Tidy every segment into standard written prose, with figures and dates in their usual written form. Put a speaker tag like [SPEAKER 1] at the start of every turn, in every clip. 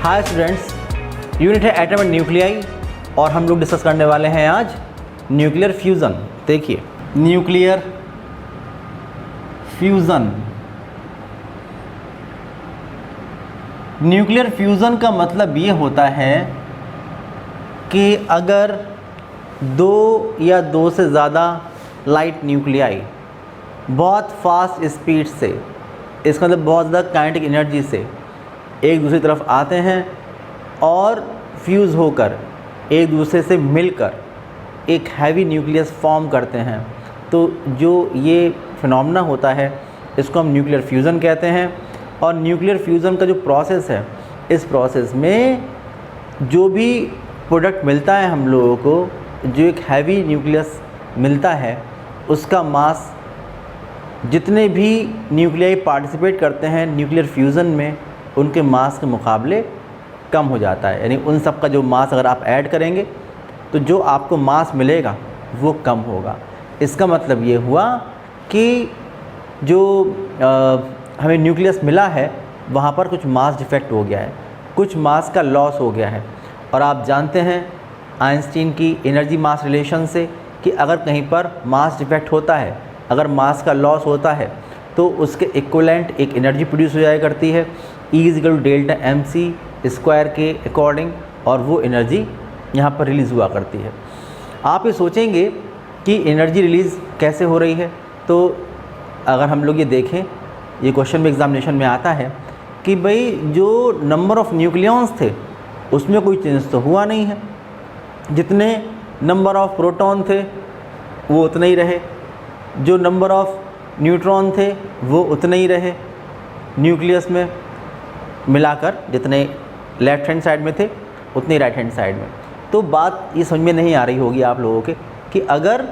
[SPEAKER 1] Hi students, unit है atom and nuclei और हम लोग डिस्कस करने वाले हैं आज न्यूक्लियर फ्यूज़न। देखिए, न्यूक्लियर फ्यूज़न। न्यूक्लियर फ्यूज़न का मतलब ये होता है कि अगर दो या दो से ज़्यादा लाइट न्यूक्लियाई बहुत फास्ट स्पीड से, इसका मतलब बहुत ज़्यादा काइनेटिक एनर्जी से एक दूसरी तरफ आते हैं और फ्यूज़ होकर एक दूसरे से मिलकर एक हैवी न्यूक्लियस फॉर्म करते हैं। तो जो ये फिनोमेना होता है इसको हम न्यूक्लियर फ्यूज़न कहते हैं। और न्यूक्लियर फ्यूज़न का जो प्रोसेस है, इस प्रोसेस में जो भी प्रोडक्ट मिलता है हम लोगों को, जो एक हैवी न्यूक्लियस मिलता है, उसका मास जितने भी न्यूक्लियाई पार्टिसिपेट करते हैं न्यूक्लियर फ्यूज़न में, उनके मास के मुकाबले कम हो जाता है। यानी उन सब का जो मास अगर आप ऐड करेंगे तो जो आपको मास मिलेगा वो कम होगा। इसका मतलब ये हुआ कि जो हमें न्यूक्लियस मिला है वहाँ पर कुछ मास डिफेक्ट हो गया है, कुछ मास का लॉस हो गया है। और आप जानते हैं आइंस्टीन की एनर्जी मास रिलेशन से कि अगर कहीं पर मास डिफेक्ट होता है, अगर मास का लॉस होता है तो उसके इक्विवेलेंट एक एनर्जी प्रोड्यूस हो जाया करती है, E=Δ mc² के अकॉर्डिंग, और वो एनर्जी यहाँ पर रिलीज़ हुआ करती है। आप ये सोचेंगे कि एनर्जी रिलीज़ कैसे हो रही है, तो अगर हम लोग ये देखें, ये क्वेश्चन में एग्जामिनेशन में आता है कि भाई जो नंबर ऑफ़ न्यूक्लियॉन्स थे उसमें कोई चेंज तो हुआ नहीं है, जितने नंबर ऑफ़ प्रोटॉन थे वो उतने ही रहे, जो नंबर ऑफ़ न्यूट्रॉन थे वो उतने ही रहे, न्यूक्लियस में मिलाकर जितने लेफ़्ट हैंड साइड में थे उतने ही राइट हैंड साइड में। तो बात ये समझ में नहीं आ रही होगी आप लोगों के कि अगर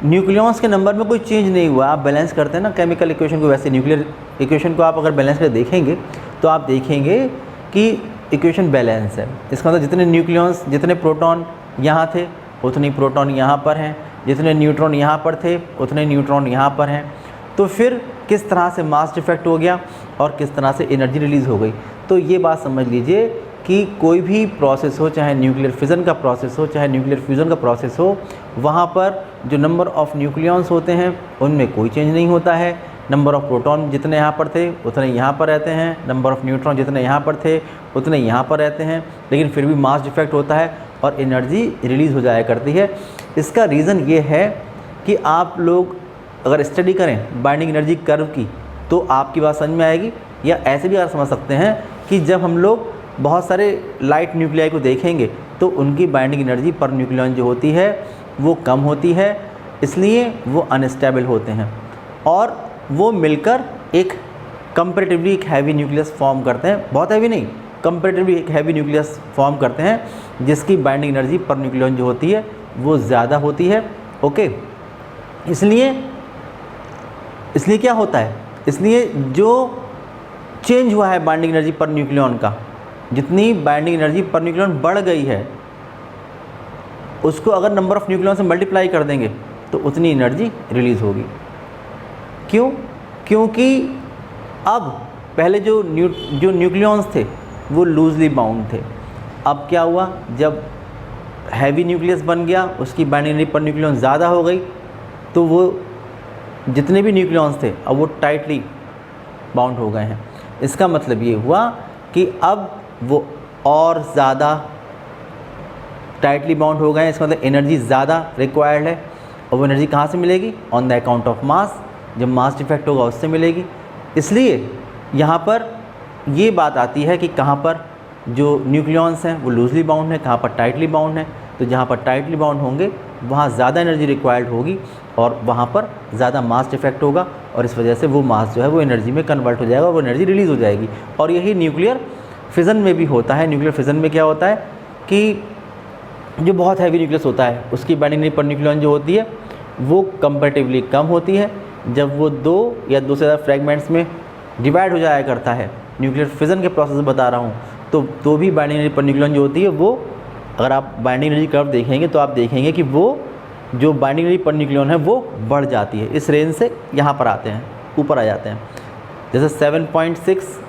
[SPEAKER 1] न्यूक्लियॉन्स के नंबर में कोई चेंज नहीं हुआ, आप बैलेंस करते हैं ना केमिकल इक्वेशन को, वैसे न्यूक्लियर इक्वेशन को आप अगर बैलेंस कर देखेंगे तो आप देखेंगे कि इक्वेशन बैलेंस है। इसका मतलब जितने न्यूक्लियॉन्स, जितने प्रोटॉन यहाँ थे उतने प्रोटॉन यहाँ पर हैं, जितने न्यूट्रॉन यहाँ पर थे उतने न्यूट्रॉन यहाँ पर हैं। तो फिर किस तरह से मास डिफेक्ट हो गया और किस तरह से एनर्जी रिलीज़ हो गई। तो ये बात समझ लीजिए कि कोई भी प्रोसेस हो, चाहे न्यूक्लियर फिज़न का प्रोसेस हो, चाहे न्यूक्लियर फ्यूज़न का प्रोसेस हो, वहाँ पर जो नंबर ऑफ़ न्यूक्लियॉन्स होते हैं उनमें कोई चेंज नहीं होता है। नंबर ऑफ़ प्रोटॉन जितने यहाँ पर थे उतने यहाँ पर रहते हैं, नंबर ऑफ़ न्यूट्रॉन जितने यहाँ पर थे उतने यहाँ पर रहते हैं, लेकिन फिर भी मास डिफेक्ट होता है और एनर्जी रिलीज़ हो जाया करती है। इसका रीज़न ये है कि आप लोग अगर स्टडी करें बाइंडिंग एनर्जी कर्व की तो आपकी बात समझ में आएगी। या ऐसे भी आप समझ सकते हैं कि जब हम लोग बहुत सारे लाइट न्यूक्लियाई को देखेंगे तो उनकी बाइंडिंग एनर्जी पर न्यूक्लियॉन जो होती है वो कम होती है, इसलिए वो अनस्टेबल होते हैं और वो मिलकर एक कंपैरेटिवली एक हैवी न्यूक्लियस फॉर्म करते हैं। बहुत हैवी नहीं, कंपैरेटिवली एक हैवी न्यूक्लियस फॉर्म करते हैं जिसकी बाइंडिंग एनर्जी पर न्यूक्लियॉन जो होती है वो ज़्यादा होती है। ओके, इसलिए क्या होता है, इसलिए जो चेंज हुआ है बाइंडिंग एनर्जी पर न्यूक्लियॉन का, जितनी बाइंडिंग एनर्जी पर न्यूक्लियॉन बढ़ गई है उसको अगर नंबर ऑफ़ न्यूक्लियॉन से मल्टीप्लाई कर देंगे तो उतनी एनर्जी रिलीज़ होगी। क्यों? क्योंकि अब पहले जो न्यूक्लियॉन्स थे वो लूजली बाउंड थे। अब क्या हुआ, जब हैवी न्यूक्लियस बन गया, उसकी बाइंडिंग एनर्जी पर न्यूक्लियॉन ज़्यादा हो गई, तो वो जितने भी न्यूक्लियॉन्स थे अब वो टाइटली बाउंड हो गए हैं। इसका मतलब ये हुआ कि अब वो और ज़्यादा टाइटली बाउंड हो गए हैं। इसका मतलब एनर्जी ज़्यादा रिक्वायर्ड है, और वो एनर्जी कहाँ से मिलेगी? On the account of mass. जब मास डिफेक्ट होगा उससे मिलेगी। इसलिए यहाँ पर ये बात आती है कि कहाँ पर जो न्यूक्लियॉन्स हैं वो लूजली बाउंड है, कहाँ पर टाइटली बाउंड है। तो जहाँ पर टाइटली बाउंड होंगे वहाँ ज़्यादा एनर्जी रिक्वायर्ड होगी और वहाँ पर ज़्यादा मास डिफेक्ट होगा, और इस वजह से वो मास जो है वो एनर्जी में कन्वर्ट हो जाएगा, वो एनर्जी रिलीज़ हो जाएगी। और यही न्यूक्लियर फिज़न में भी होता है। न्यूक्लियर फिज़न में क्या होता है कि जो बहुत हैवी न्यूक्लियस होता है उसकी बाइंडिंग एनर्जी पर न्यूक्लियॉन जो होती है वो कंपैरेटिवली कम होती है। जब वो दो या दो से ज़्यादा फ्रैगमेंट्स में डिवाइड हो जाया करता है, न्यूक्लियर फिज़न के प्रोसेस बता रहा हूँ, तो भी बाइंडिंग एनर्जी पर न्यूक्लियॉन जो होती है वो, अगर आप बाइंडिंग एनर्जी कर्व देखेंगे तो आप देखेंगे कि वो जो बाइंडिंग एनर्जी पर न्यूक्लियॉन है वो बढ़ जाती है। इस रेंज से यहाँ पर आते हैं, ऊपर आ जाते हैं। जैसे 7.6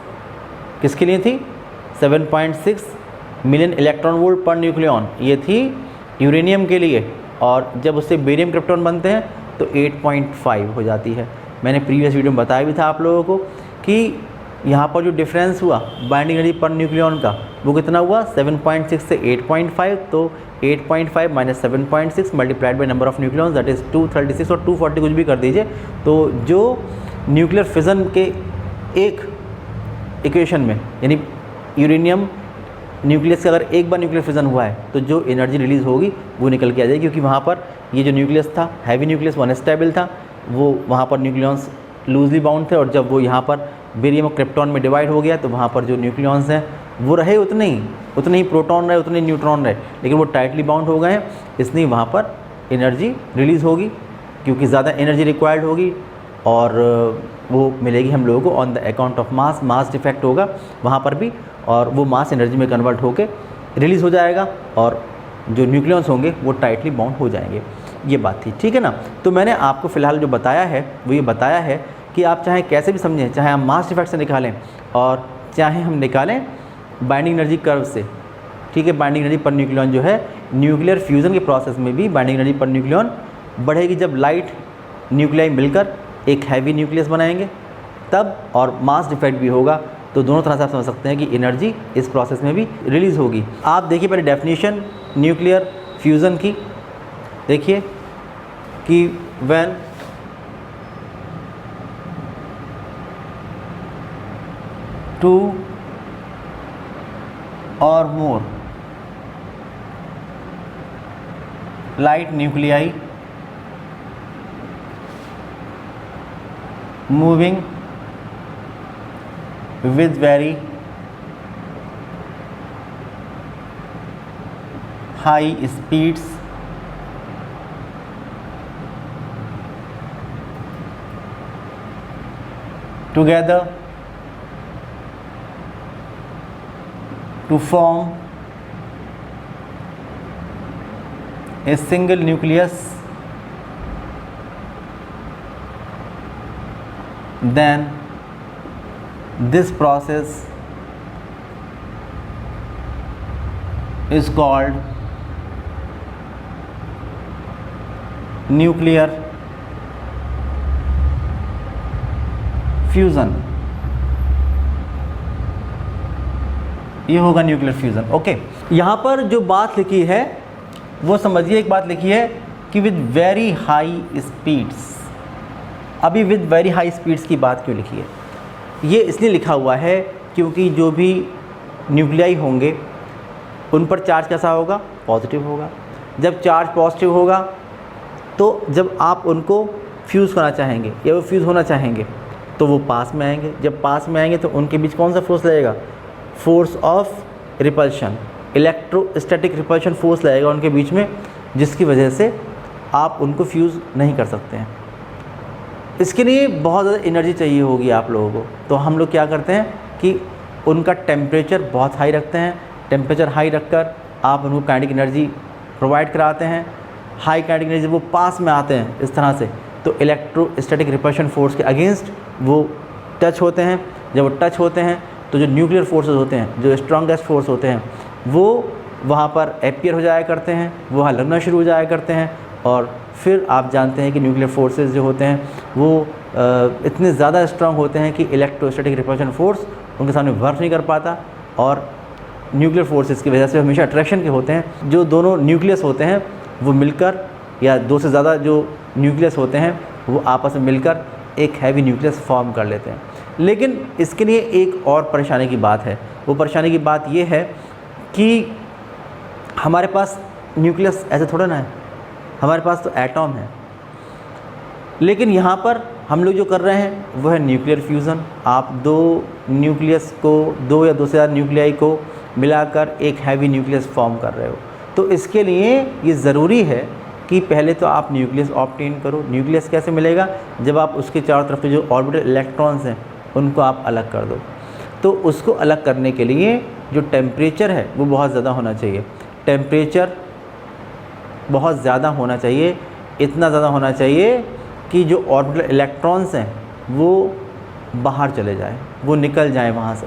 [SPEAKER 1] किसके लिए थी? 7.6 मिलियन इलेक्ट्रॉन वोल्ट पर न्यूक्लियॉन, ये थी यूरेनियम के लिए, और जब उससे बेरियम क्रिप्टॉन बनते हैं तो 8.5 हो जाती है। मैंने प्रीवियस वीडियो में बताया भी था आप लोगों को कि यहाँ पर जो डिफरेंस हुआ बाइंडिंग एनर्जी पर न्यूक्लियॉन का वो कितना हुआ, 7.6 से 8.5, तो 8.5 minus 7.6 multiplied by number of nucleons that is 236 और 240 कुछ भी कर दीजिए। तो जो न्यूक्लियर फिजन के एक इक्वेशन में, यानी यूरेनियम न्यूक्लियस का अगर एक बार न्यूक्लियर फिजन हुआ है तो जो एनर्जी रिलीज़ होगी वो निकल के आ जाएगी, क्योंकि वहाँ पर ये जो न्यूक्लियस था हैवी न्यूक्लियस वन स्टेबल था, वो वहाँ पर न्यूक्लियॉन्स लूजली बाउंड थे, और जब वो यहाँ पर बेरियम और क्रिप्टॉन में डिवाइड हो गया तो वहाँ पर जो न्यूक्लियॉन्स हैं वो रहे उतने ही प्रोटॉन रहे, उतने ही न्यूट्रॉन रहे, लेकिन वो टाइटली बाउंड हो गए हैं, इसलिए वहाँ पर एनर्जी रिलीज़ होगी, क्योंकि ज़्यादा एनर्जी रिक्वायर्ड होगी और वो मिलेगी हम लोगों को on the account of mass defect होगा वहाँ पर भी, और वो मास एनर्जी में कन्वर्ट होके रिलीज़ हो जाएगा और जो न्यूक्लियॉन्स होंगे वो टाइटली बाउंड हो जाएंगे। ये बात थी, ठीक है ना। तो मैंने आपको फ़िलहाल जो बताया है वो ये बताया है कि आप चाहे कैसे भी समझें, चाहे हम मास डिफेक्ट से निकालें और चाहे हम निकालें बाइंडिंग एनर्जी कर्व से, ठीक है। बाइंडिंग एनर्जी पर न्यूक्लियॉन जो है न्यूक्लियर फ्यूज़न के प्रोसेस में भी बाइंडिंग एनर्जी पर न्यूक्लियॉन बढ़ेगी जब लाइट न्यूक्लियाई मिलकर एक हैवी न्यूक्लियस बनाएंगे तब, और मास डिफेक्ट भी होगा, तो दोनों तरह से आप समझ सकते हैं कि एनर्जी इस प्रोसेस में भी रिलीज़ होगी। आप देखिए पहले डेफिनेशन न्यूक्लियर फ्यूज़न की, देखिए कि व्हेन टू और मोर light nuclei moving with very high speeds together to form a single nucleus, then this process is called nuclear fusion. ये होगा न्यूक्लियर फ्यूज़न। ओके, यहाँ पर जो बात लिखी है वो समझिए, एक बात लिखी है कि विद वेरी हाई स्पीड्स। अभी विद वेरी हाई स्पीड्स की बात क्यों लिखी है? ये इसलिए लिखा हुआ है क्योंकि जो भी न्यूक्लियाई होंगे उन पर चार्ज कैसा होगा? पॉजिटिव होगा। जब चार्ज पॉजिटिव होगा तो जब आप उनको फ्यूज़ करना चाहेंगे या वो फ्यूज़ होना चाहेंगे तो वो पास में आएंगे। जब पास में आएंगे तो उनके बीच कौन सा फोर्स लगेगा? Force of repulsion, electrostatic repulsion force लगेगा उनके बीच में, जिसकी वजह से आप उनको फ्यूज़ नहीं कर सकते हैं। इसके लिए बहुत ज़्यादा एनर्जी चाहिए होगी आप लोगों को, तो हम लोग क्या करते हैं कि उनका टेम्परेचर बहुत हाई रखते हैं। टेम्परेचर हाई रखकर आप उनको काइनेटिक एनर्जी प्रोवाइड कराते हैं। हाई काइनेटिक एनर्जी वो पास में आते हैं इस तरह से, तो इलेक्ट्रोस्टैटिक रिपल्शन फोर्स के अगेंस्ट वो टच होते हैं। जब वो टच होते हैं तो जो न्यूक्लियर फोर्सेस होते हैं, जो स्ट्रॉन्गेस्ट फोर्स होते हैं, वो वहाँ पर अपीयर हो जाया करते हैं, वो वहाँ लगना शुरू हो जाया करते हैं। और फिर आप जानते हैं कि न्यूक्लियर फोर्सेस जो होते हैं वो इतने ज़्यादा स्ट्रांग होते हैं कि इलेक्ट्रोस्टैटिक रिपल्शन फोर्स उनके सामने वर्क नहीं कर पाता, और न्यूक्लियर फोर्सेस की वजह से हमेशा अट्रैक्शन के होते हैं। जो दोनों न्यूक्लियस होते हैं वो मिलकर, या दो से ज़्यादा जो न्यूक्लियस होते हैं वो आपस में मिलकर एक हैवी न्यूक्लियस फॉर्म कर लेते हैं। लेकिन इसके लिए एक और परेशानी की बात है। वो परेशानी की बात ये है कि हमारे पास न्यूक्लियस ऐसे थोड़ा ना है, हमारे पास तो एटॉम है। लेकिन यहाँ पर हम लोग जो कर रहे हैं वो है न्यूक्लियर फ्यूज़न। आप दो न्यूक्लियस को, दो या दो से ज़्यादा न्यूक्लियाई को मिलाकर एक हैवी न्यूक्लियस फॉर्म कर रहे हो। तो इसके लिए ये ज़रूरी है कि पहले तो आप न्यूक्लियस ऑब्टेन करो। न्यूक्लियस कैसे मिलेगा? जब आप उसके चारों तरफ के जो ऑर्बिटल इलेक्ट्रॉन्स हैं उनको आप अलग कर दो। तो उसको अलग करने के लिए जो टेम्परेचर है वो बहुत ज़्यादा होना चाहिए। टेम्परेचर बहुत ज़्यादा होना चाहिए, इतना ज़्यादा होना चाहिए कि जो ऑर्बिटल इलेक्ट्रॉन्स हैं वो बाहर चले जाएं, वो निकल जाएं वहाँ से।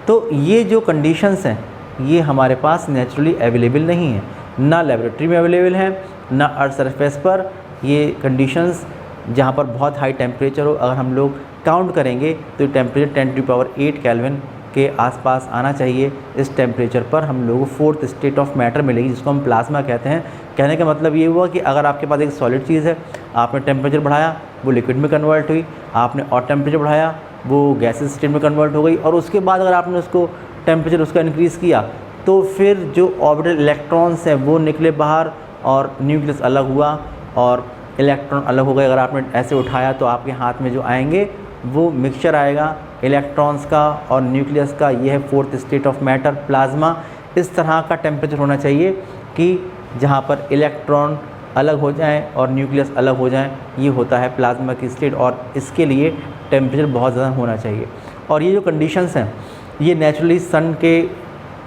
[SPEAKER 1] तो ये जो कंडीशंस हैं ये हमारे पास नेचुरली अवेलेबल नहीं है, ना लेबोरेटरी में अवेलेबल हैं, ना अर्थ सरफेस पर। ये कंडीशंस जहाँ पर बहुत हाई टेम्परेचर हो, अगर हम लोग काउंट करेंगे तो टेम्परेचर 10⁸ केल्विन के आसपास आना चाहिए। इस टेम्परेचर पर हम लोगों को फोर्थ स्टेट ऑफ मैटर मिलेगी, जिसको हम प्लाज्मा कहते हैं। कहने का मतलब ये हुआ कि अगर आपके पास एक सॉलिड चीज़ है, आपने टेम्परेचर बढ़ाया, वो लिक्विड में कन्वर्ट हुई, आपने और टेम्परेचर बढ़ाया, वो गैसेस स्टेट में कन्वर्ट हो गई, और उसके बाद अगर आपने उसको टेम्परेचर उसका इंक्रीज़ किया तो फिर जो ऑर्बिटल इलेक्ट्रॉन्स हैं वो निकले बाहर और न्यूक्लियस अलग हुआ और इलेक्ट्रॉन अलग हो गए। अगर आपने ऐसे उठाया तो आपके हाथ में जो आएंगे वो मिक्सचर आएगा इलेक्ट्रॉन्स का और न्यूक्लियस का। ये है fourth state of matter, plasma. इस तरह का टेम्परेचर होना चाहिए कि जहाँ पर इलेक्ट्रॉन अलग हो जाएं और न्यूक्लियस अलग हो जाएं, ये होता है प्लाज्मा की स्टेट, और इसके लिए टेम्परेचर बहुत ज़्यादा होना चाहिए। और ये जो कंडीशंस हैं ये नेचुरली सन के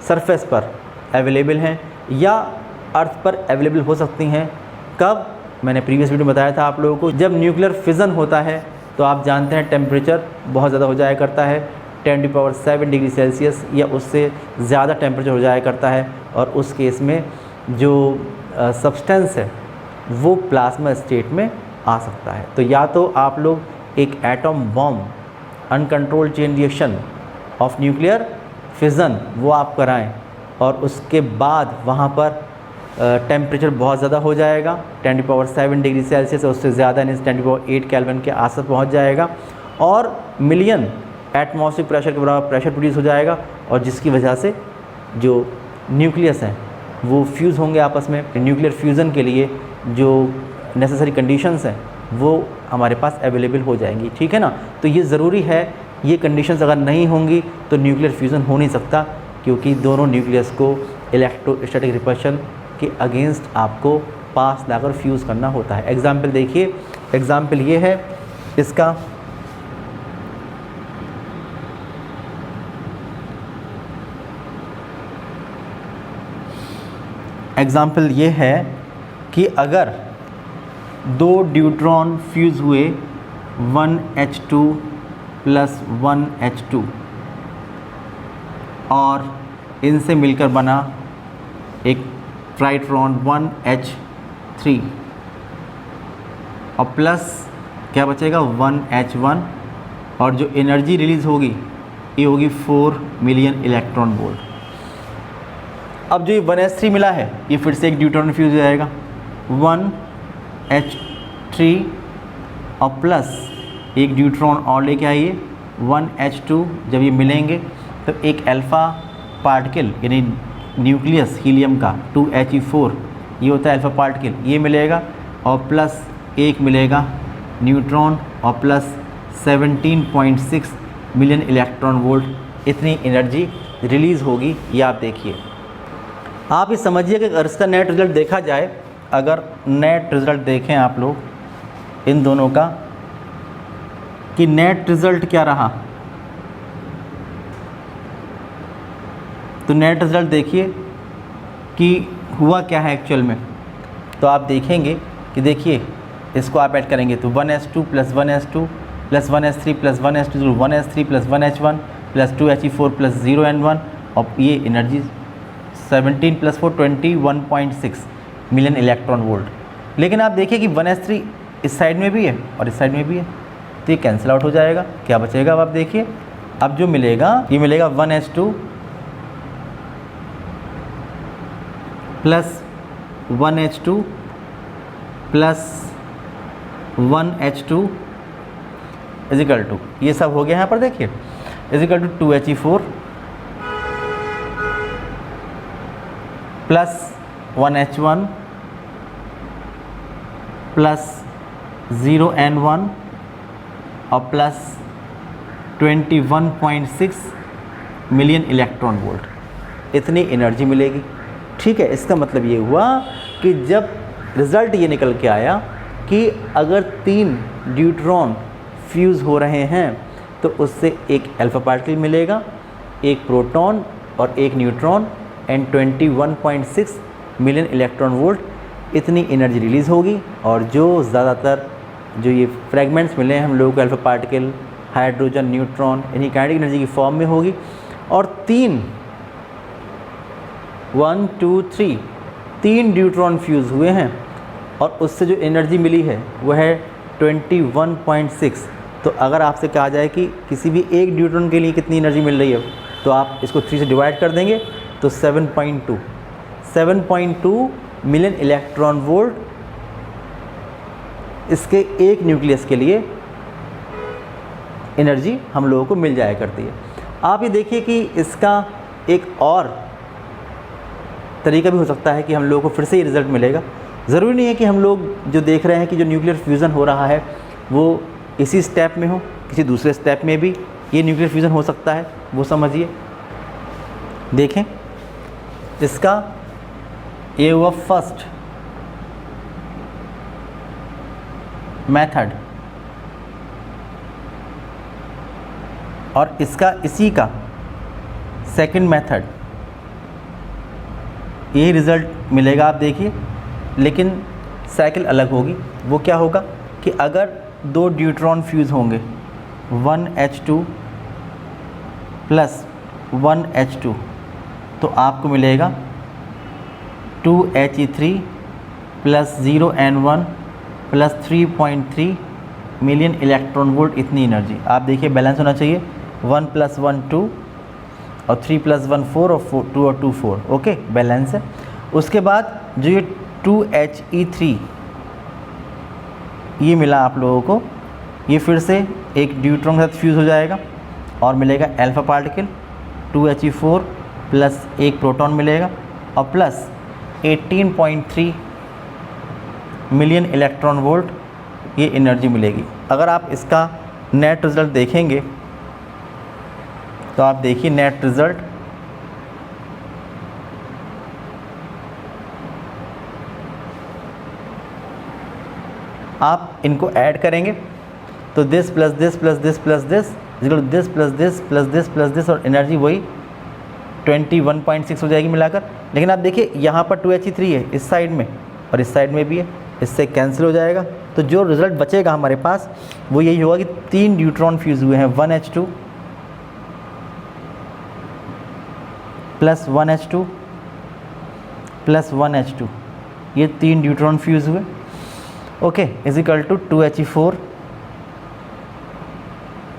[SPEAKER 1] सरफेस पर अवेलेबल हैं या अर्थ पर अवेलेबल हो सकती हैं। कब? मैंने प्रीवियस वीडियो में बताया था आप लोगों को, जब न्यूक्लियर फिज़न होता है तो आप जानते हैं टेम्परेचर बहुत ज़्यादा हो जाया करता है, 10⁷ डिग्री सेल्सियस या उससे ज़्यादा टेम्परेचर हो जाया करता है, और उस केस में जो सब्सटेंस है वो प्लाज्मा स्टेट में आ सकता है। तो या तो आप लोग एक atom bomb uncontrolled chain reaction of nuclear fission वो आप कराएं, और उसके बाद वहाँ पर टेम्परेचर बहुत ज़्यादा हो जाएगा, 10⁷ डिग्री सेल्सियस और उससे ज़्यादा, यानी 10⁸ केल्विन के आसपास पहुँच जाएगा, और मिलियन एटमॉस्फेरिक प्रेशर के बराबर प्रेशर प्रोड्यूस हो जाएगा, और जिसकी वजह से जो न्यूक्लियस हैं वो फ्यूज़ होंगे आपस में। न्यूक्लियर फ्यूज़न के लिए जो नेसेसरी कंडीशंस हैं वो हमारे पास अवेलेबल हो जाएंगी, ठीक है ना। तो ये ज़रूरी है, ये कंडीशंस अगर नहीं होंगी तो न्यूक्लियर फ्यूज़न हो नहीं सकता, क्योंकि दोनों न्यूक्लियस को इलेक्ट्रोस्टैटिक रिपल्शन के अगेंस्ट आपको पास लाकर फ्यूज़ करना होता है। एग्ज़ाम्पल देखिए, एग्ज़ाम्पल ये है इसका, एग्ज़ाम्पल ये है कि अगर दो ड्यूट्रॉन फ्यूज़ हुए 1H2 + 1H2 और इनसे मिलकर बना एक ट्राइट्रॉन 1H3 और प्लस क्या बचेगा 1H1, और जो एनर्जी रिलीज़ होगी ये होगी 4 मिलियन इलेक्ट्रॉन वोल्ट। अब जो ये 1H3 मिला है ये फिर से एक ड्यूट्रॉन फ्यूज़ हो जाएगा 1H3 और प्लस एक ड्यूट्रॉन और लेके आइए 1H2। जब ये मिलेंगे तो एक अल्फ़ा पार्टिकल यानी न्यूक्लियस हीलियम का 2He4, ये होता है अल्फ़ा पार्टिकल, ये मिलेगा, और प्लस एक मिलेगा न्यूट्रॉन और प्लस 17.6 मिलियन इलेक्ट्रॉन वोल्ट। इतनी एनर्जी रिलीज़ होगी। ये आप देखिए, आप ये समझिए कि अगर इसका नेट रिज़ल्ट देखा जाए, अगर नेट रिज़ल्ट देखें आप लोग इन दोनों का कि नेट रिज़ल्ट क्या रहा, तो नेट रिज़ल्ट देखिए कि हुआ क्या है एक्चुअल में। तो आप देखेंगे कि देखिए इसको आप ऐड करेंगे तो 1H2 + 1H2 + 1H3 + 1H2 1H3 + 1H1 + 2He4 + 0N1, और ये एनर्जी 17 + 4 21.6 मिलियन इलेक्ट्रॉन वोल्ट। लेकिन आप देखिए कि 1H3 इस साइड में भी है और इस साइड में भी है, तो ये कैंसिल आउट हो जाएगा। क्या बचेगा अब आप देखिए, अब जो मिलेगा ये मिलेगा 1H2 + 1H2 + 1H2 = ये सब हो गया यहाँ पर देखिए = 2He4 + 1H1 + 0N1 और प्लस 21.6 मिलियन इलेक्ट्रॉन वोल्ट। इतनी एनर्जी मिलेगी, ठीक है। इसका मतलब ये हुआ कि जब रिज़ल्ट ये निकल के आया कि अगर 3 ड्यूट्रॉन फ्यूज़ हो रहे हैं तो उससे एक अल्फ़ा पार्टिकल मिलेगा, एक प्रोटॉन और एक neutron, and 21.6 million electron volt इतनी एनर्जी रिलीज़ होगी। और जो ज़्यादातर जो ये फ्रेगमेंट्स मिले हैं हम लोगों को अल्फ़ा पार्टिकल, हाइड्रोजन, न्यूट्रॉन, इन्हीं काइनेटिक एनर्जी की फॉर्म में होगी। और 3 1 2 3 ड्यूट्रॉन फ्यूज़ हुए हैं और उससे जो एनर्जी मिली है वह है 21.6। तो अगर आपसे कहा जाए कि किसी भी एक ड्यूट्रॉन के लिए कितनी एनर्जी मिल रही है, तो आप इसको 3 से डिवाइड कर देंगे तो 7.2 मिलियन इलेक्ट्रॉन वोल्ट इसके एक न्यूक्लियस के लिए एनर्जी हम लोगों को मिल जाया करती है। आप ये देखिए कि इसका एक और तरीका भी हो सकता है कि हम लोगों को फिर से ये रिज़ल्ट मिलेगा। ज़रूरी नहीं है कि हम लोग जो देख रहे हैं कि जो न्यूक्लियर फ्यूज़न हो रहा है वो इसी स्टेप में हो, किसी दूसरे स्टेप में भी ये न्यूक्लियर फ्यूज़न हो सकता है, वो समझिए। देखें, इसका ये हुआ फर्स्ट मेथड और इसका इसी का सेकंड मेथड, यही रिज़ल्ट मिलेगा। आप देखिए, लेकिन साइकिल अलग होगी। वो क्या होगा कि अगर 2 ड्यूट्रॉन फ्यूज़ होंगे 1H2 प्लस 1H2 तो आपको मिलेगा 2He3 plus 0N1 plus 3.3 million electron volt इतनी एनर्जी। आप देखिए बैलेंस होना चाहिए, 1 + 1 2 और 3 + 1 4 और 2 और 2 4, ओके बैलेंस है। उसके बाद जो ये 2He3 ये मिला आप लोगों को, ये फिर से एक ड्यूट्रॉन के साथ फ्यूज़ हो जाएगा और मिलेगा अल्फा पार्टिकल 2He4 प्लस एक प्रोटॉन मिलेगा और प्लस 18.3 मिलियन इलेक्ट्रॉन वोल्ट ये एनर्जी मिलेगी। अगर आप इसका नेट रिज़ल्ट देखेंगे तो आप देखिए नेट रिज़ल्ट, आप इनको ऐड करेंगे तो this plus this plus this plus this equal to this plus this plus this plus this और एनर्जी वही 21.6 हो जाएगी मिलाकर। लेकिन आप देखिए यहाँ पर 2He3 है इस साइड में और इस साइड में भी है, इससे कैंसिल हो जाएगा। तो जो रिज़ल्ट बचेगा हमारे पास वो यही होगा कि 3 ड्यूट्रॉन फ्यूज़ हुए हैं 1H2 plus 1H2 plus 1H2, ये 3 ड्यूट्रॉन फ्यूज़ हुए, okay, is equal to 2He4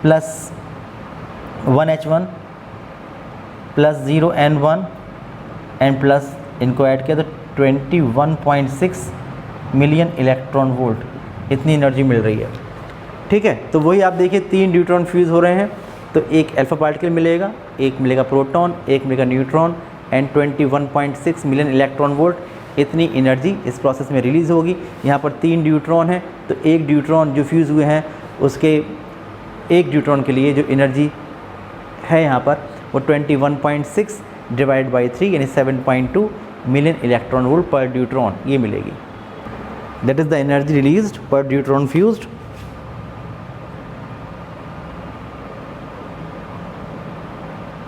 [SPEAKER 1] plus 1H1 plus 0N1 and plus इनको ऐड किया तो 21.6 मिलियन इलेक्ट्रॉन वोल्ट इतनी एनर्जी मिल रही है। ठीक है, तो वही आप देखिए 3 ड्यूट्रॉन फ्यूज़ हो रहे हैं तो एक अल्फा पार्टिकल मिलेगा, एक मिलेगा प्रोटॉन, एक मिलेगा neutron and 21.6 million electron volt इतनी एनर्जी इस प्रोसेस में रिलीज़ होगी। यहाँ पर 3 ड्यूट्रॉन हैं तो एक ड्यूट्रॉन जो फ्यूज़ हुए हैं उसके एक ड्यूट्रॉन के लिए जो एनर्जी है यहाँ पर वो 21.6 डिवाइड बाई 3 यानी 7.2 million electron volt per deuteron ये मिलेगी। That is the energy released per deuteron fused.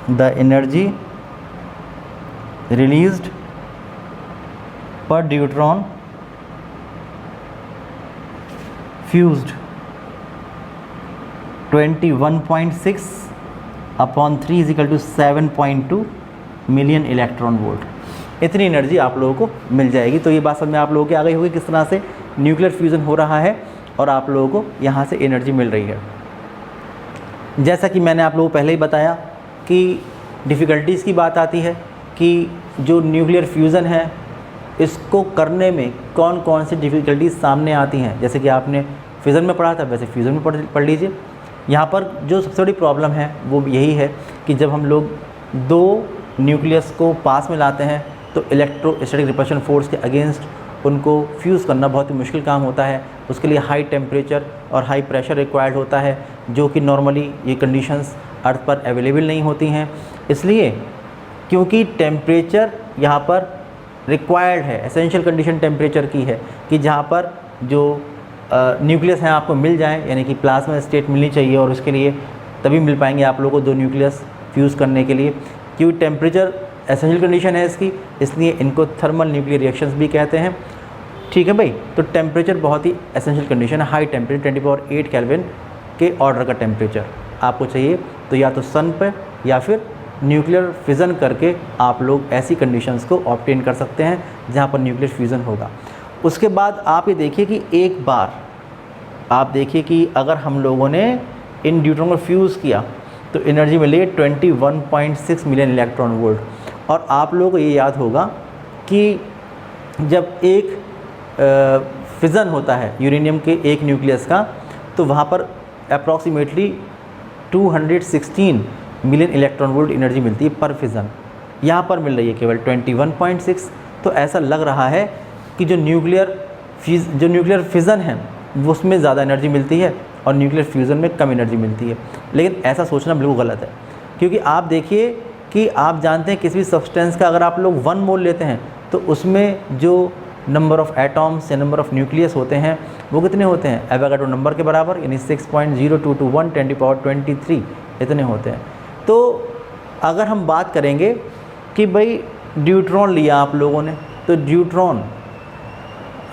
[SPEAKER 1] The energy released per deuteron fused 21.6 upon 3 is equal to 7.2 million electron volt इतनी एनर्जी आप लोगों को मिल जाएगी। तो ये बात समझ में आप लोगों की आ गई होगी किस तरह से न्यूक्लियर फ्यूज़न हो रहा है और आप लोगों को यहाँ से एनर्जी मिल रही है। जैसा कि मैंने आप लोगों को पहले ही बताया कि डिफ़िकल्टीज़ की बात आती है कि जो न्यूक्लियर फ्यूज़न है इसको करने में कौन कौन सी डिफ़िकल्टीज़ सामने आती हैं। जैसे कि आपने फिज़न में पढ़ा था वैसे फ्यूज़न में पढ़ लीजिए। यहाँ पर जो सबसे बड़ी प्रॉब्लम है वो यही है कि जब हम लोग 2 न्यूक्लियस को पास में लाते हैं तो इलेक्ट्रोस्टैटिक रिपल्शन फोर्स के अगेंस्ट उनको फ्यूज़ करना बहुत ही मुश्किल काम होता है। उसके लिए हाई टेम्परेचर और हाई प्रेशर रिक्वायर्ड होता है जो कि नॉर्मली ये कंडीशंस अर्थ पर अवेलेबल नहीं होती हैं। इसलिए क्योंकि टेम्परेचर यहाँ पर रिक्वायर्ड है, एसेंशियल कंडीशन टेम्परेचर की है कि जहाँ पर जो न्यूक्लियस हैं आपको मिल जाएं, यानी कि प्लाज्मा स्टेट मिलनी चाहिए और उसके लिए तभी मिल पाएंगे आप लोगों को 2 न्यूक्लियस फ्यूज़ करने के लिए। क्योंकि टेम्परेचर एसेंशियल कंडीशन है इसकी, इसलिए इनको थर्मल न्यूक्लियर रिएक्शंस भी कहते हैं। ठीक है भाई, तो टेम्परेचर बहुत ही एसेंशियल कंडीशन है। हाई टेम्परेचर 10⁸ केल्विन के ऑर्डर का टेम्परेचर आपको चाहिए, तो या तो सन पर या फिर न्यूक्लियर फिज़न करके आप लोग ऐसी कंडीशंस को ऑब्टेन कर सकते हैं जहाँ पर न्यूक्लियर फ्यूज़न होगा। उसके बाद आप ये देखिए कि एक बार आप देखिए कि अगर हम लोगों ने इन न्यूट्रॉन को फ्यूज़ किया तो एनर्जी मिली 21.6 मिलियन इलेक्ट्रॉन वोल्ट। और आप लोगों को ये याद होगा कि जब एक फिज़न होता है यूरेनियम के एक न्यूक्लियस का, तो वहाँ पर approximately 216 million electron volt energy मिलती है पर फिज़न। यहाँ पर मिल रही है केवल 21.6। तो ऐसा लग रहा है कि जो न्यूक्लियर फिज़न है वो उसमें ज़्यादा एनर्जी मिलती है और न्यूक्लियर फ्यूज़न में कम एनर्जी मिलती है। लेकिन ऐसा सोचना बिल्कुल गलत है, क्योंकि आप देखिए कि आप जानते हैं किसी भी सब्सटेंस का अगर आप लोग 1 मोल लेते हैं तो उसमें जो नंबर ऑफ़ एटॉम्स या नंबर ऑफ़ न्यूक्लियस होते हैं वो कितने होते हैं, एवोगाड्रो नंबर के बराबर, यानी 6.0221 10 की पावर 23 इतने होते हैं। तो अगर हम बात करेंगे कि भाई ड्यूट्रॉन लिया आप लोगों ने, तो ड्यूट्रॉन,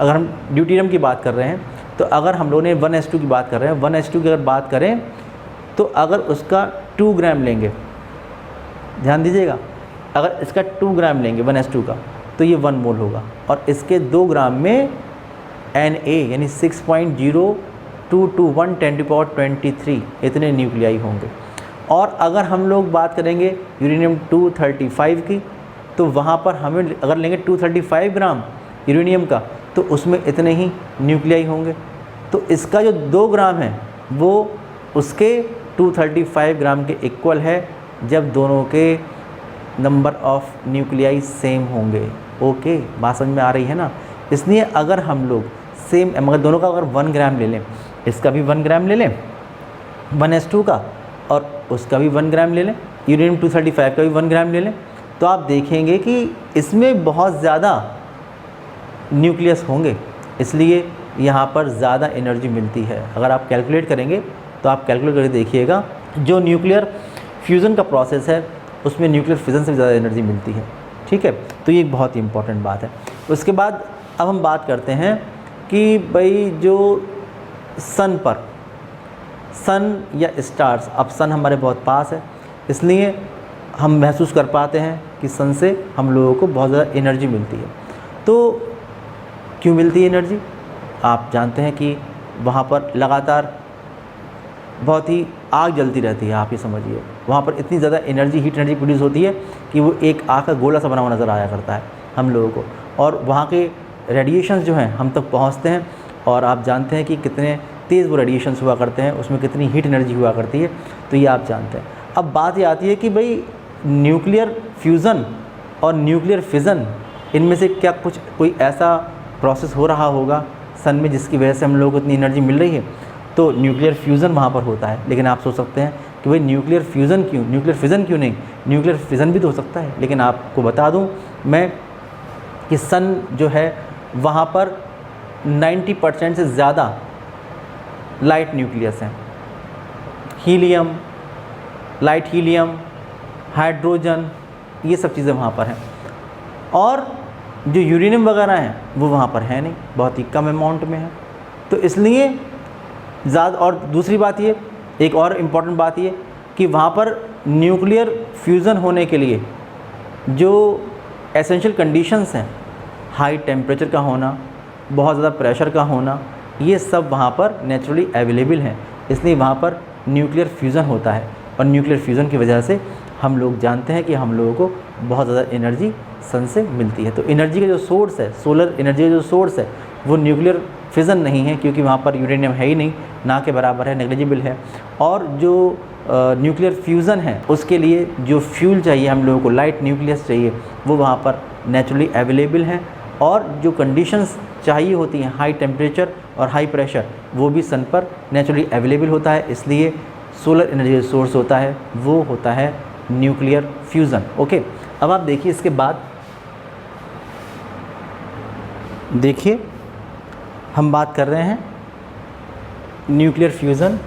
[SPEAKER 1] अगर हम ड्यूटेरियम की बात कर रहे हैं, तो अगर हम लोगों ने 1s2 की बात कर रहे हैं, 1s2 की अगर बात करें तो अगर उसका 2 ग्राम लेंगे, ध्यान दीजिएगा, अगर इसका 2 ग्राम लेंगे 1s2 का तो ये 1 मोल होगा, और इसके 2 ग्राम में Na यानी 6.0221 10 की पावर 23 इतने न्यूक्लियाई होंगे। और अगर हम लोग बात करेंगे यूरेनियम 235 की, तो वहाँ पर हमें अगर लेंगे 235 ग्राम यूरेनियम का तो उसमें इतने ही न्यूक्लियाई होंगे। तो इसका जो 2 ग्राम है वो उसके 235 ग्राम के इक्वल है जब दोनों के नंबर ऑफ़ न्यूक्लियाई सेम होंगे। ओके, बात समझ में आ रही है ना। इसलिए अगर हम लोग सेम, मगर दोनों का अगर 1 ग्राम ले लें, इसका भी 1 ग्राम ले लें 1s2 का, और उसका भी 1 ग्राम ले लें, यूरेनियम 235 का भी 1 ग्राम ले लें, तो आप देखेंगे कि इसमें बहुत ज़्यादा न्यूक्लियस होंगे, इसलिए यहाँ पर ज़्यादा एनर्जी मिलती है। अगर आप कैलकुलेट करेंगे तो आप कैलकुलेट करके देखिएगा, जो न्यूक्लियर फ्यूज़न का प्रोसेस है उसमें न्यूक्लियर फिज़न से ज़्यादा एनर्जी मिलती है। ठीक है, तो ये एक बहुत ही इम्पॉर्टेंट बात है। उसके बाद अब हम बात करते हैं कि भाई जो सन पर, सन या स्टार्स, अब सन हमारे बहुत पास है, इसलिए हम महसूस कर पाते हैं कि सन से हम लोगों को बहुत ज़्यादा एनर्जी मिलती है। तो क्यों मिलती है एनर्जी? आप जानते हैं कि वहाँ पर लगातार बहुत ही आग जलती रहती है, आप ये समझिए, वहाँ पर इतनी ज़्यादा एनर्जी, हीट एनर्जी प्रोड्यूस होती है कि वो एक आग का गोला सा बना हुआ नज़र आया करता है हम लोगों को, और वहाँ के रेडिएशंस जो हैं हम तक पहुँचते हैं, और आप जानते हैं कि कितने तेज़ वो रेडिएशंस हुआ करते हैं, उसमें कितनी हीट एनर्जी हुआ करती है, तो ये आप जानते हैं। अब बात ये आती है कि भाई न्यूक्लियर फ्यूज़न और न्यूक्लियर फिज़न, इनमें से क्या कुछ कोई ऐसा प्रोसेस हो रहा होगा सन में जिसकी वजह से हम लोगों को इतनी एनर्जी मिल रही है? तो न्यूक्लियर फ्यूज़न वहाँ पर होता है। लेकिन आप सोच सकते हैं कि भाई न्यूक्लियर फ्यूज़न क्यों, न्यूक्लियर फिज़न क्यों नहीं? न्यूक्लियर फिज़न भी तो हो सकता है, लेकिन आपको बता दूँ मैं कि सन जो है वहाँ पर 90% से ज़्यादा लाइट न्यूक्लियस हैं। हीलियम, लाइट हीलियम, हाइड्रोजन, ये सब चीज़ें वहाँ पर हैं, और जो यूरेनियम वगैरह हैं वो वहाँ पर है नहीं, बहुत ही कम अमाउंट में है। तो इसलिए ज़्यादा, और दूसरी बात ये, एक और इम्पॉर्टेंट बात ये कि वहाँ पर न्यूक्लियर फ्यूज़न होने के लिए जो एसेंशियल कंडीशंस हैं, हाई टेम्परेचर का होना, बहुत ज़्यादा प्रेशर का होना, ये सब वहाँ पर नेचुरली अवेलेबल हैं, इसलिए वहाँ पर न्यूक्लियर फ्यूज़न होता है। और न्यूक्लियर फ्यूज़न की वजह से हम लोग जानते हैं कि हम लोगों को बहुत ज़्यादा एनर्जी सन से मिलती है। तो एनर्जी का जो सोर्स है, सोलर एनर्जी का जो सोर्स है, वो न्यूक्लियर फिज़न नहीं है, क्योंकि वहाँ पर यूरेनियम है ही नहीं, ना के बराबर है, नेग्लिजिबल है। और जो न्यूक्लियर फ्यूज़न है उसके लिए जो फ्यूल चाहिए हम लोगों को, लाइट न्यूक्लियस चाहिए, वो वहाँ पर नेचुरली अवेलेबल हैं। और जो कंडीशंस चाहिए होती हैं, हाई टेम्परेचर और हाई प्रेशर, वो भी सन पर नेचुरली अवेलेबल होता है। इसलिए सोलर एनर्जी सोर्स होता है वो होता है न्यूक्लियर फ्यूज़न। ओके, अब आप देखिए इसके बाद, देखिए हम बात कर रहे हैं nuclear fusion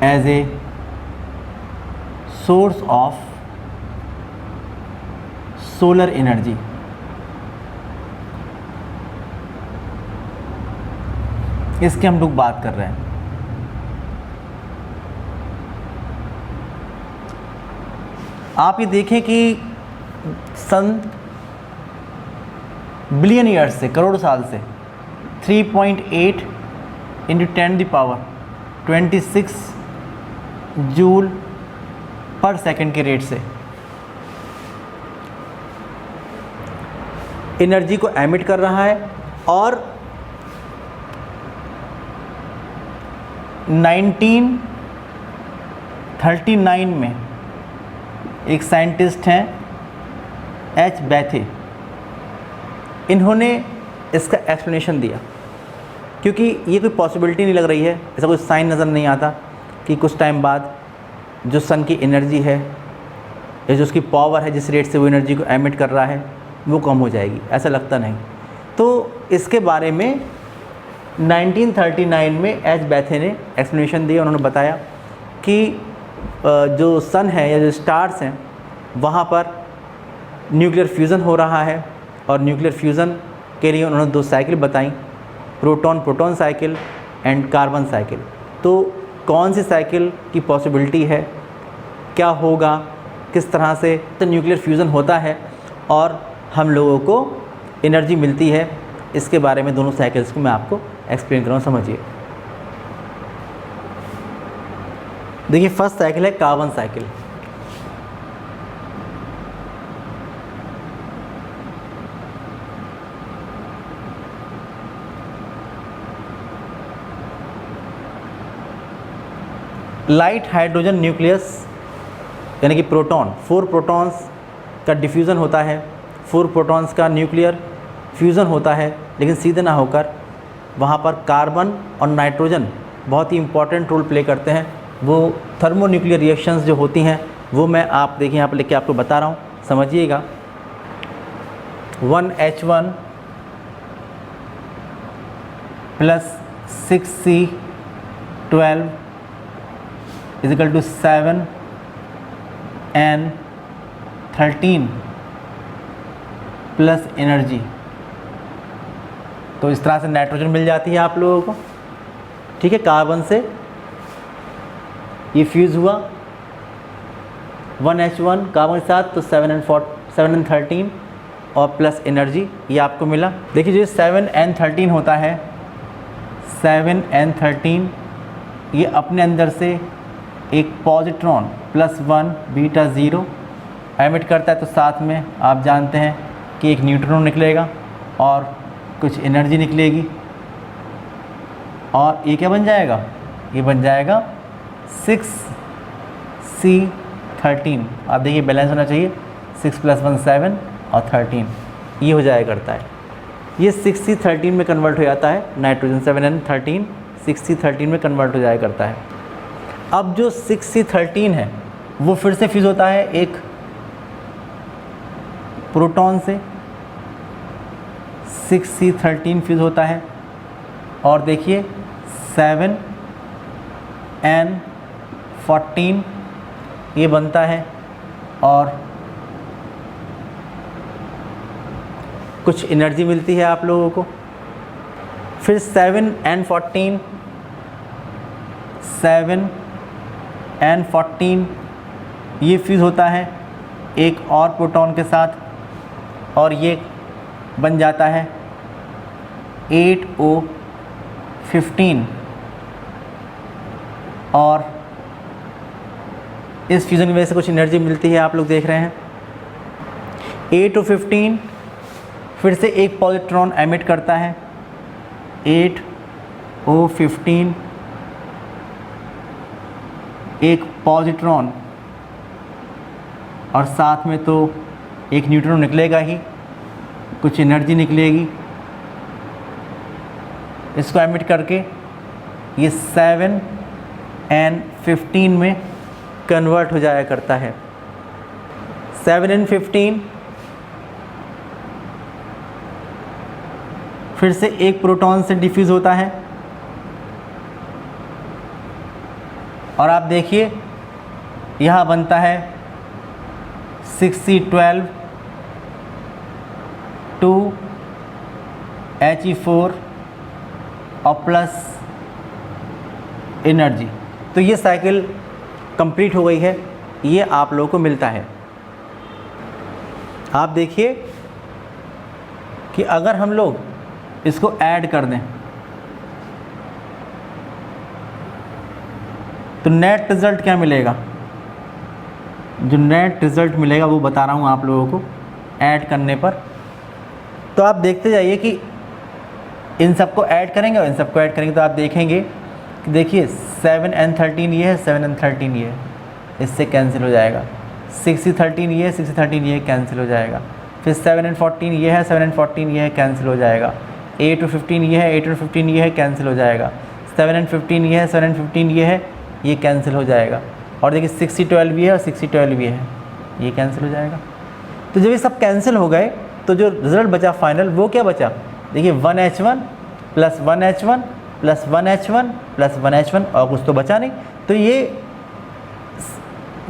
[SPEAKER 1] as a source of solar energy. इसकी हम लोग बात कर रहे हैं। आप ये देखें कि सन बिलियन ईयर्स से, करोड़ साल से 3.8 इंटू 10⁻26 जूल पर सेकंड के रेट से एनर्जी को एमिट कर रहा है। और 1939 में एक साइंटिस्ट हैं एच बैथे, इन्होंने इसका एक्सप्लेनेशन दिया, क्योंकि ये कोई पॉसिबिलिटी नहीं लग रही है, ऐसा कोई साइन नज़र नहीं आता कि कुछ टाइम बाद जो सन की एनर्जी है या जो उसकी पावर है, जिस रेट से वो एनर्जी को एमिट कर रहा है, वो कम हो जाएगी, ऐसा लगता नहीं। तो इसके बारे में 1939 में एच बैथे ने एक्सप्लेनेशन दिया। उन्होंने बताया कि जो सन है या जो स्टार्स हैं वहाँ पर न्यूक्लियर फ्यूज़न हो रहा है, और न्यूक्लियर फ्यूज़न के लिए उन्होंने 2 साइकिल बताई, proton proton cycle and carbon cycle. तो कौन सी साइकिल की पॉसिबिलिटी है, क्या होगा, किस तरह से तो न्यूक्लियर फ्यूज़न होता है और हम लोगों को एनर्जी मिलती है, इसके बारे में दोनों साइकिल्स को मैं आपको एक्सप्लेन कर रहा हूँ, समझिए। देखिए, फर्स्ट साइकिल है carbon cycle. Light hydrogen nucleus यानी कि प्रोटॉन, 4 प्रोटॉन्स का डिफ्यूज़न होता है, 4 प्रोटॉन्स का न्यूक्लियर फ्यूज़न होता है, लेकिन सीधे ना होकर वहाँ पर कार्बन और नाइट्रोजन बहुत ही इम्पॉर्टेंट रोल प्ले करते हैं। वो थर्मोन्यूक्लियर रिएक्शंस जो होती हैं वो मैं आप देखिए यहाँ पर लिख के आपको बता रहा हूँ, समझिएगा। 1H1 plus 6C12 is equal to 7N13 plus energy. तो इस तरह से नाइट्रोजन मिल जाती है आप लोगों को, ठीक है। कार्बन से ये फ्यूज़ हुआ 1H1 कार्बन के साथ, तो 7N13 और प्लस एनर्जी ये आपको मिला। देखिए, जो 7N13 होता है, 7N13 ये अपने अंदर से एक पॉजिट्रॉन +1 बीटा 0 एमिट करता है, तो साथ में आप जानते हैं कि एक न्यूट्रॉन निकलेगा और कुछ एनर्जी निकलेगी, और ये क्या बन जाएगा, ये बन जाएगा 6C13। आप देखिए बैलेंस होना चाहिए, 6 + 1 7 और 13 ये हो जाया करता है। ये 6C13 में कन्वर्ट हो जाता है, नाइट्रोजन 7N13 6C13 में कन्वर्ट हो जाया करता है। अब जो 6C13 है वो फिर से फ्यूज़ होता है एक प्रोटॉन से, 6C13 फ्यूज़ होता है, और देखिए 7N14 ये बनता है, और कुछ एनर्जी मिलती है आप लोगों को। फिर 7N14 ये फ्यूज़ होता है एक और प्रोटॉन के साथ, और ये बन जाता है 8O15, और इस फ्यूज़न की वजह से कुछ एनर्जी मिलती है, आप लोग देख रहे हैं। 8O15 फिर से एक पॉजिट्रॉन एमिट करता है, 8O15 एक पॉजिट्रॉन, और साथ में तो एक न्यूट्रॉन निकलेगा ही, कुछ एनर्जी निकलेगी। इसको एमिट करके ये 7N15 में कन्वर्ट हो जाया करता है। 7N15 फिर से एक प्रोटॉन से डिफ्यूज़ होता है, और आप देखिए यहाँ बनता है 6C12 2He4 और प्लस एनर्जी। तो ये साइकिल कंप्लीट हो गई है, ये आप लोगों को मिलता है। आप देखिए कि अगर हम लोग इसको ऐड कर दें तो नेट रिज़ल्ट क्या मिलेगा। जो नेट रिज़ल्ट मिलेगा वो बता रहा हूँ आप लोगों को ऐड करने पर। तो आप देखते जाइए कि इन सबको ऐड करेंगे और इन सबको ऐड करेंगे तो आप देखेंगे कि देखिए 7 and 13 ये है, 7 and 13 ये है, इससे कैंसिल हो जाएगा। 6 13 ये है, 6 13 ये कैंसिल हो जाएगा। फिर 7 and 14 ये है, 7 and 14 ये है, कैंसिल हो जाएगा। 8 और 15 ये है, 8 और 15 ये है, कैंसिल हो जाएगा। 7 and 15 ये है, 7 and 15 ये है, ये कैंसिल हो जाएगा। और देखिए 60 12 ये है और 60 12 ये है, ये कैंसिल हो जाएगा। तो जब ये सब कैंसिल हो गए तो जो रिज़ल्ट बचा फाइनल वो क्या बचा, देखिए 1H1 plus 1H1 plus 1H1 plus 1H1 और कुछ तो बचा नहीं। तो ये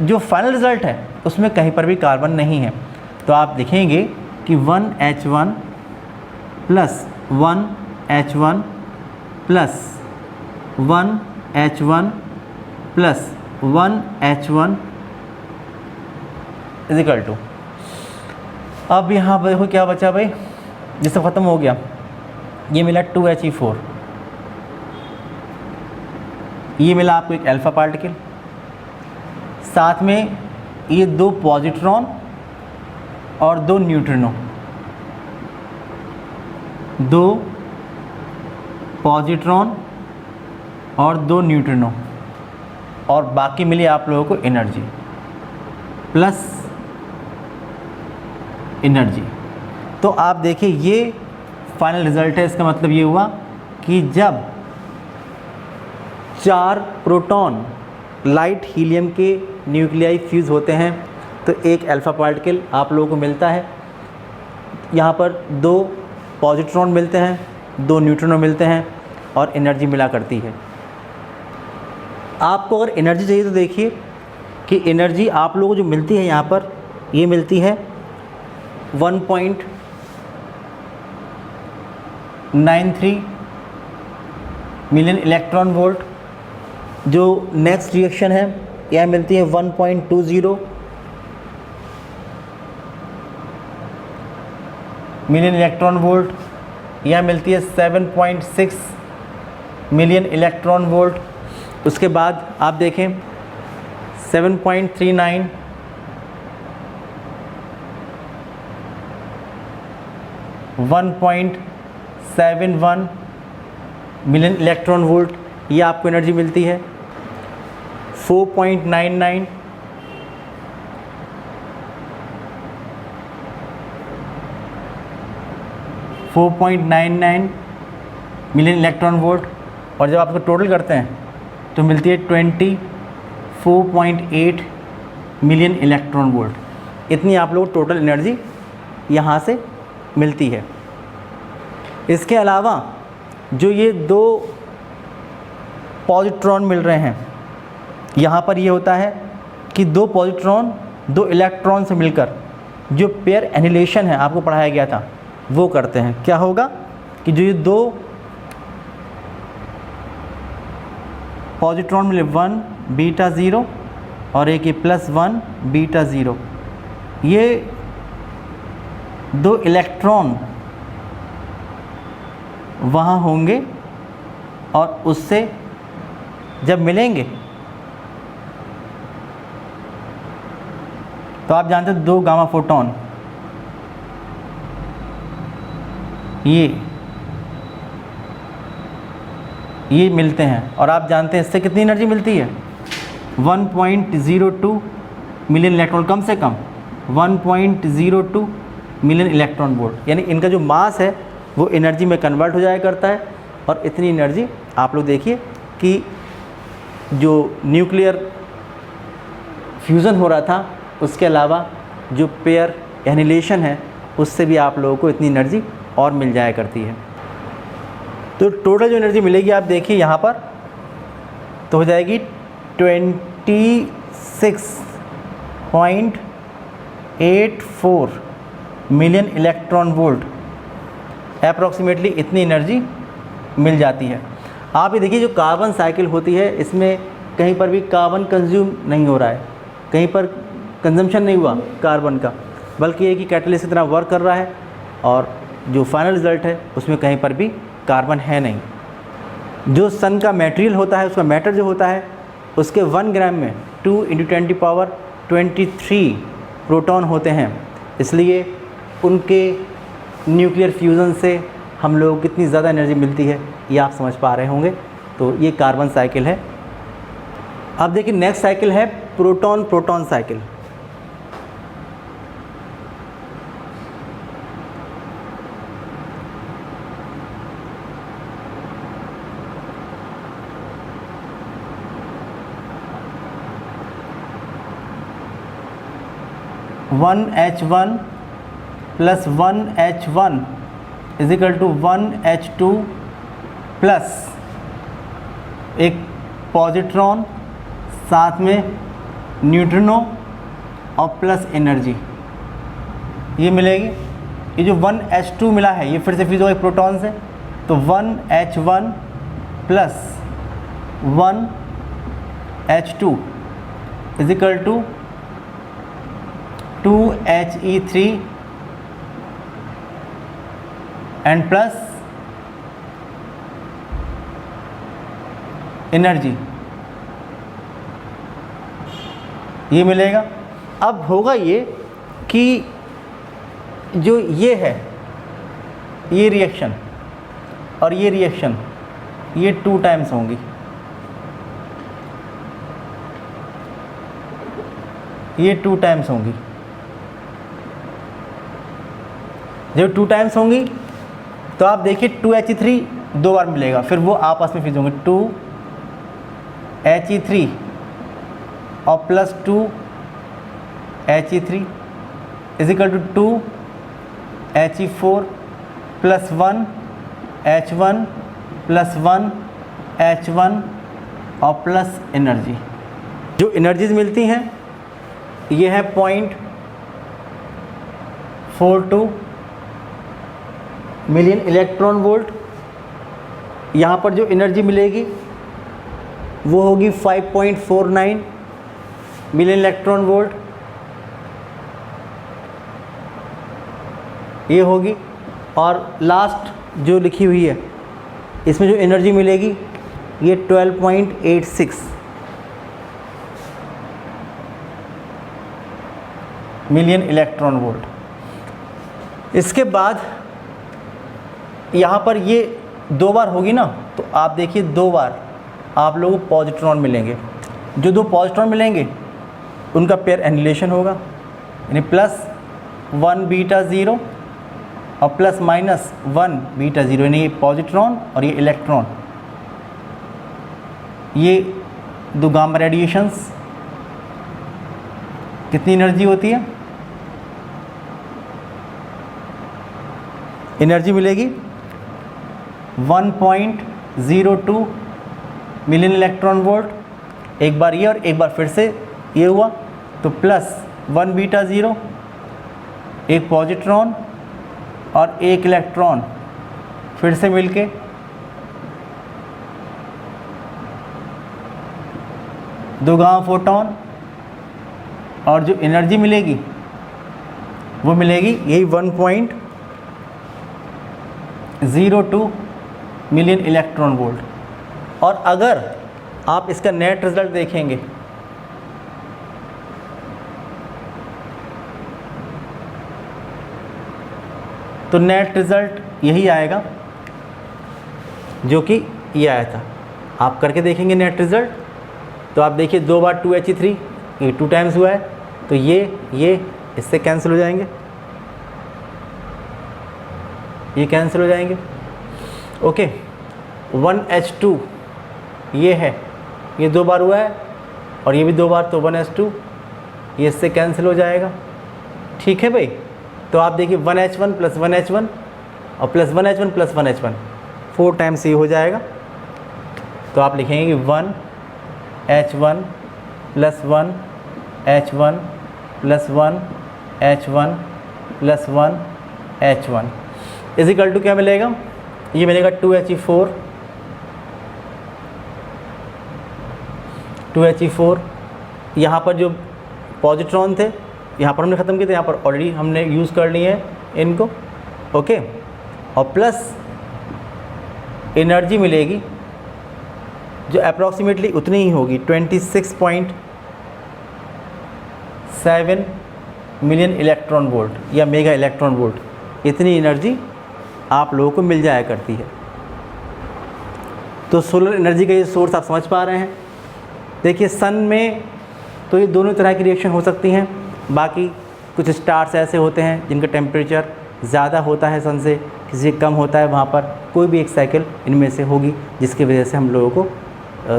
[SPEAKER 1] जो फाइनल रिज़ल्ट है उसमें कहीं पर भी कार्बन नहीं है। तो आप देखेंगे कि 1H1 plus 1H1 plus 1H1 plus 1H1 is equal to, अब यहाँ पर देखो क्या बचा भाई, ये सब ख़त्म हो गया। ये मिला 2He4, ये मिला आपको एक अल्फ़ा पार्टिकल, साथ में ये 2 पॉजिट्रॉन और 2 न्यूट्रिनो, 2 पॉजिट्रॉन और 2 न्यूट्रिनो, और बाकी मिली आप लोगों को एनर्जी प्लस एनर्जी। तो आप देखिए ये फाइनल रिज़ल्ट है। इसका मतलब ये हुआ कि जब 4 प्रोटॉन लाइट हीलियम के न्यूक्लियाई फ्यूज़ होते हैं तो एक अल्फ़ा पार्टिकल आप लोगों को मिलता है। यहाँ पर 2 पॉजिट्रॉन मिलते हैं, 2 न्यूट्रिनो मिलते हैं और एनर्जी मिला करती है। आपको अगर एनर्जी चाहिए तो देखिए कि एनर्जी आप लोगों को जो मिलती है यहाँ पर, ये मिलती है 1.93 मिलियन इलेक्ट्रॉन वोल्ट। जो नेक्स्ट रिएक्शन है यह मिलती है 1.20 मिलियन इलेक्ट्रॉन वोल्ट। यह मिलती है 7.6 मिलियन इलेक्ट्रॉन वोल्ट। उसके बाद आप देखें 7.39 1.71 मिलियन इलेक्ट्रॉन वोल्ट, ये आपको एनर्जी मिलती है। 4.99 4.99 मिलियन इलेक्ट्रॉन वोल्ट, और जब आप इसको टोटल करते हैं तो मिलती है 24.8 मिलियन इलेक्ट्रॉन वोल्ट। इतनी आप लोग टोटल एनर्जी यहाँ से मिलती है। इसके अलावा जो ये 2 पॉजिट्रॉन मिल रहे हैं, यहाँ पर ये होता है कि 2 पॉजिट्रॉन 2 इलेक्ट्रॉन से मिलकर जो पेयर एनिहिलेशन है आपको पढ़ाया गया था वो करते हैं। क्या होगा कि जो ये 2 पॉजिट्रॉन मिले 1 बीटा 0 और एक ये +1 बीटा 0, ये 2 इलेक्ट्रॉन वहाँ होंगे और उससे जब मिलेंगे तो आप जानते हैं 2 गामा फोटॉन ये मिलते हैं, और आप जानते हैं इससे कितनी एनर्जी मिलती है 1.02 मिलियन इलेक्ट्रॉन, कम से कम 1.02 मिलियन इलेक्ट्रॉन वोल्ट। यानी इनका जो मास है वो एनर्जी में कन्वर्ट हो जाया करता है। और इतनी एनर्जी आप लोग देखिए कि जो न्यूक्लियर फ्यूज़न हो रहा था उसके अलावा जो पेयर एनिहिलेशन है उससे भी आप लोगों को इतनी एनर्जी और मिल जाया करती है। तो टोटल जो एनर्जी मिलेगी आप देखिए यहाँ पर तो हो जाएगी 26.84 मिलियन इलेक्ट्रॉन वोल्ट। अप्रॉक्सीमेटली इतनी एनर्जी मिल जाती है। आप ये देखिए जो कार्बन साइकिल होती है इसमें कहीं पर भी कार्बन कंज्यूम नहीं हो रहा है, कहीं पर कंजम्पशन नहीं हुआ कार्बन का, बल्कि ये कि कैटलिस्ट की तरह वर्क कर रहा है और जो फाइनल रिज़ल्ट है उसमें कहीं पर भी कार्बन है नहीं। जो सन का मटेरियल होता है, उसका मैटर जो होता है, उसके 1 ग्राम में 2 × 10⁻23 प्रोटॉन होते हैं, इसलिए उनके न्यूक्लियर फ्यूज़न से हम लोग को कितनी ज़्यादा एनर्जी मिलती है ये आप समझ पा रहे होंगे। तो ये कार्बन साइकिल है। अब देखिए नेक्स्ट साइकिल है proton proton cycle. (1H1 + 1H1 = 1H2 plus एक पॉजिट्रॉन, साथ में न्यूट्रिनो और प्लस एनर्जी ये मिलेगी। ये जो 1H2 मिला है ये फिर से फ्यूज होगा प्रोटॉन से, तो 1H1 + 1H2 = 2He3 and plus energy ये मिलेगा। अब होगा ये कि जो ये है ये रिएक्शन और ये रिएक्शन ये 2 टाइम्स होंगी, ये 2 टाइम्स होंगी। जब 2 टाइम्स होंगी तो आप देखिए 2He3 2 बार मिलेगा, फिर वो आपस में फ्यूज होंगे 2He3 और plus 2He3 = 2He4 + 1H1 + 1H1 और प्लस एनर्जी। जो एनर्जीज मिलती हैं ये है 0.42 मिलियन इलेक्ट्रॉन वोल्ट। यहाँ पर जो एनर्जी मिलेगी वो होगी 5.49 मिलियन इलेक्ट्रॉन वोल्ट ये होगी। और लास्ट जो लिखी हुई है इसमें जो एनर्जी मिलेगी ये 12.86 मिलियन इलेक्ट्रॉन वोल्ट। इसके बाद यहाँ पर ये 2 बार होगी ना, तो आप देखिए 2 बार आप लोगों को पॉजिट्रॉन मिलेंगे। जो 2 पॉजिट्रॉन मिलेंगे उनका पेयर एनिहिलेशन होगा, यानी +1 β 0 और ±1 β 0, यानी ये पॉजिट्रॉन और ये इलेक्ट्रॉन, ये 2 गामा रेडिएशंस। कितनी एनर्जी होती है? एनर्जी मिलेगी 1.02 मिलियन इलेक्ट्रॉन वोल्ट। एक बार ये और एक बार फिर से ये हुआ, तो +1 β 0, एक पॉजिट्रॉन और एक इलेक्ट्रॉन फिर से मिलके 2 गामा फोटॉन, और जो एनर्जी मिलेगी वो मिलेगी यही 1.02 मिलियन इलेक्ट्रॉन वोल्ट। और अगर आप इसका नेट रिज़ल्ट देखेंगे तो नेट रिज़ल्ट यही आएगा जो कि ये आया था। आप करके देखेंगे नेट रिज़ल्ट, तो आप देखिए 2 बार 2He3 ये 2 टाइम्स हुआ है, तो ये इससे कैंसिल हो जाएंगे, ये कैंसिल हो जाएंगे। ओके, 1H2 ये है, ये 2 बार हुआ है और ये भी 2 बार, तो 1H2 ये इससे कैंसिल हो जाएगा। ठीक है भाई, तो आप देखिए 1H1 + 1H1 और +1H1 + 1H1 4 टाइम्स ये हो जाएगा। तो आप लिखेंगे कि 1H1 + 1H1 + 1H1 + 1H1 = क्या मिलेगा? ये मिलेगा 2He4 2He4, यहाँ पर जो पॉजिट्रॉन थे यहाँ पर हमने ख़त्म किए थे, यहाँ पर ऑलरेडी हमने यूज़ कर लिए हैं इनको, ओके। और प्लस एनर्जी मिलेगी जो अप्रॉक्सीमेटली उतनी ही होगी, 26.7 मिलियन इलेक्ट्रॉन वोल्ट या मेगा इलेक्ट्रॉन वोल्ट, इतनी एनर्जी आप लोगों को मिल जाया करती है। तो सोलर एनर्जी का ये सोर्स आप समझ पा रहे हैं। देखिए सन में तो ये दोनों तरह की रिएक्शन हो सकती हैं। बाकी कुछ स्टार्स ऐसे होते हैं जिनका टेम्परेचर ज़्यादा होता है सन से, किसी कम होता है, वहाँ पर कोई भी एक साइकिल इनमें से होगी जिसकी वजह से हम लोगों को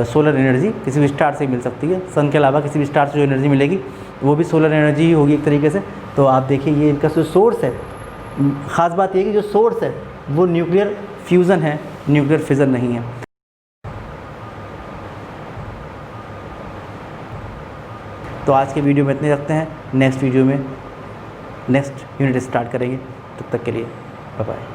[SPEAKER 1] सोलर एनर्जी किसी भी स्टार से मिल सकती है। सन के अलावा किसी भी स्टार से जो एनर्जी मिलेगी वो भी सोलर एनर्जी ही होगी एक तरीके से। तो आप देखिए ये इनका जो सोर्स है, ख़ास बात ये है कि जो सोर्स है वो न्यूक्लियर फ्यूज़न है, न्यूक्लियर फिजन नहीं है। तो आज के वीडियो में इतने रखते हैं, नेक्स्ट वीडियो में नेक्स्ट यूनिट स्टार्ट करेंगे। तब तक के लिए बाय बाय।